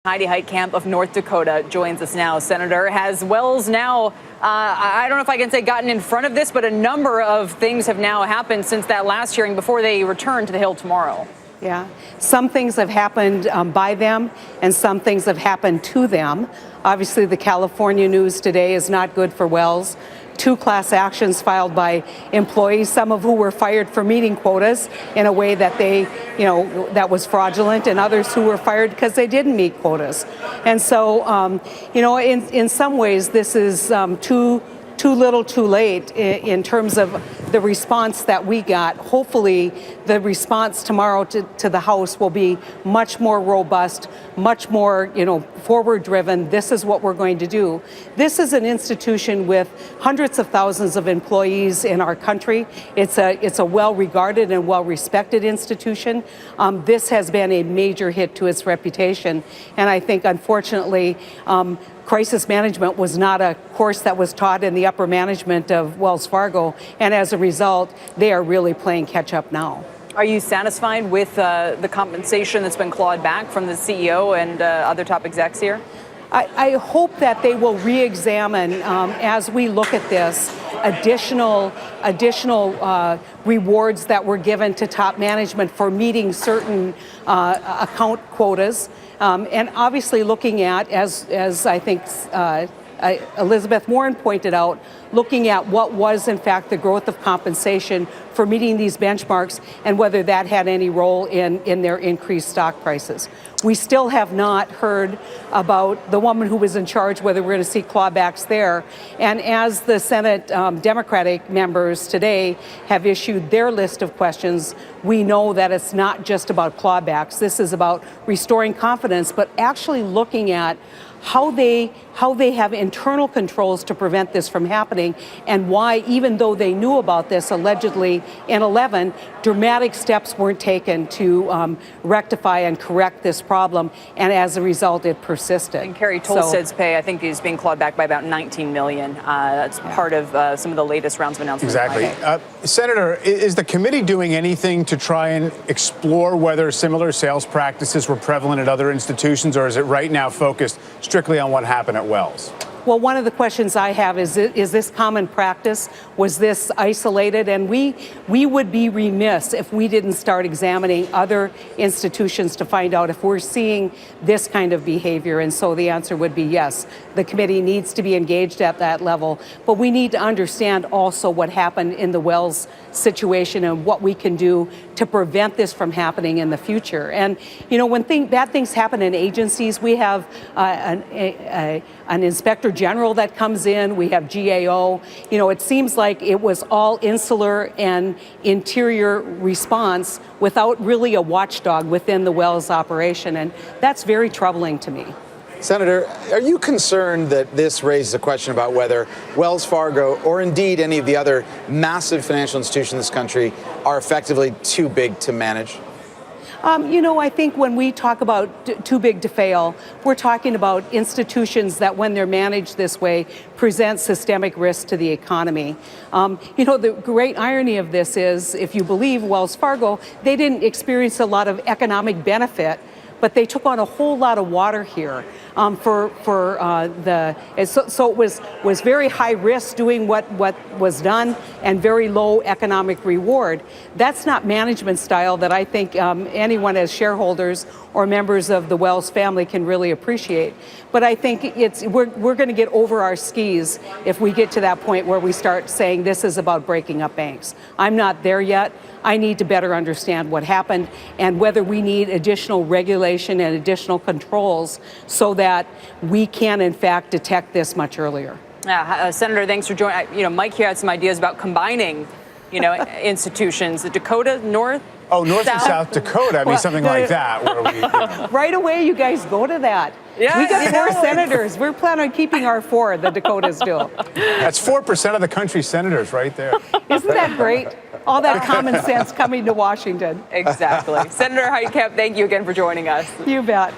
Heidi Heitkamp of North Dakota joins us now. Senator, has Wells now, I don't know if I can say gotten in front of this, but a number of things have now happened since that last hearing before they return to the Hill tomorrow. Yeah, some things have happened by them and some things have happened to them. Obviously, the California news today is not good for Wells. 2 class actions filed by employees, some of who were fired for meeting quotas in a way that that was fraudulent, and others who were fired because they didn't meet quotas. And so, in some ways, this is too little too late in terms of the response that we got. Hopefully, the response tomorrow to the House will be much more robust, much more, forward driven. This is what we're going to do. This is an institution with hundreds of thousands of employees in our country. It's a well-regarded and well-respected institution. This has been a major hit to its reputation, and I think, unfortunately, crisis management was not a course that was taught in the upper management of Wells Fargo, and as a result, they are really playing catch up now. Are you satisfied with the compensation that's been clawed back from the CEO and other top execs here? I hope that they will re-examine, as we look at this, additional rewards that were given to top management for meeting certain account quotas. And obviously looking at, as I think Elizabeth Warren pointed out, looking at what was in fact the growth of compensation for meeting these benchmarks and whether that had any role in their increased stock prices. We still have not heard about the woman who was in charge, whether we're going to see clawbacks there. And as the Senate Democratic members today have issued their list of questions, we know that it's not just about clawbacks. This is about restoring confidence, but actually looking at how they have internal controls to prevent this from happening, and why, even though they knew about this allegedly in 11, dramatic steps weren't taken to rectify and correct this problem, and as a result, it persisted. And Carrie Tolsted's pay, I think, is being clawed back by about $19 million. That's part of some of the latest rounds of announcements. Exactly. Senator, is the committee doing anything to try and explore whether similar sales practices were prevalent at other institutions, or is it right now focused strictly on what happened at Wells? Well, one of the questions I have is this common practice? Was this isolated? And we would be remiss if we didn't start examining other institutions to find out if we're seeing this kind of behavior. And so the answer would be yes. The committee needs to be engaged at that level. But we need to understand also what happened in the Wells situation and what we can do to prevent this from happening in the future. And, when bad things happen in agencies, we have an inspector general that comes in, we have GAO. It seems like it was all insular and interior response without really a watchdog within the Wells operation, and that's very troubling to me. Senator, are you concerned that this raises a question about whether Wells Fargo, or indeed any of the other massive financial institutions in this country, are effectively too big to manage? I think when we talk about too big to fail, we're talking about institutions that, when they're managed this way, present systemic risk to the economy. The great irony of this is, if you believe Wells Fargo, they didn't experience a lot of economic benefit, but they took on a whole lot of water here so it was very high risk doing what was done and very low economic reward. That's not management style that I think anyone as shareholders or members of the Wells family can really appreciate. But I think we're going to get over our skis if we get to that point where we start saying this is about breaking up banks. I'm not there yet. I need to better understand what happened and whether we need additional regulation and additional controls so that we can, in fact, detect this much earlier. Senator, thanks for joining. Mike here had some ideas about combining, institutions. The Dakota, North? Oh, North and South Dakota. I mean, something like that. Where we, Right away, you guys go to that. Yeah, we got 4 senators. We're planning on keeping our 4, the Dakotas do. That's 4% of the country's senators right there. Isn't that great? All that common sense coming to Washington. Exactly. Senator Heitkamp, thank you again for joining us. You bet.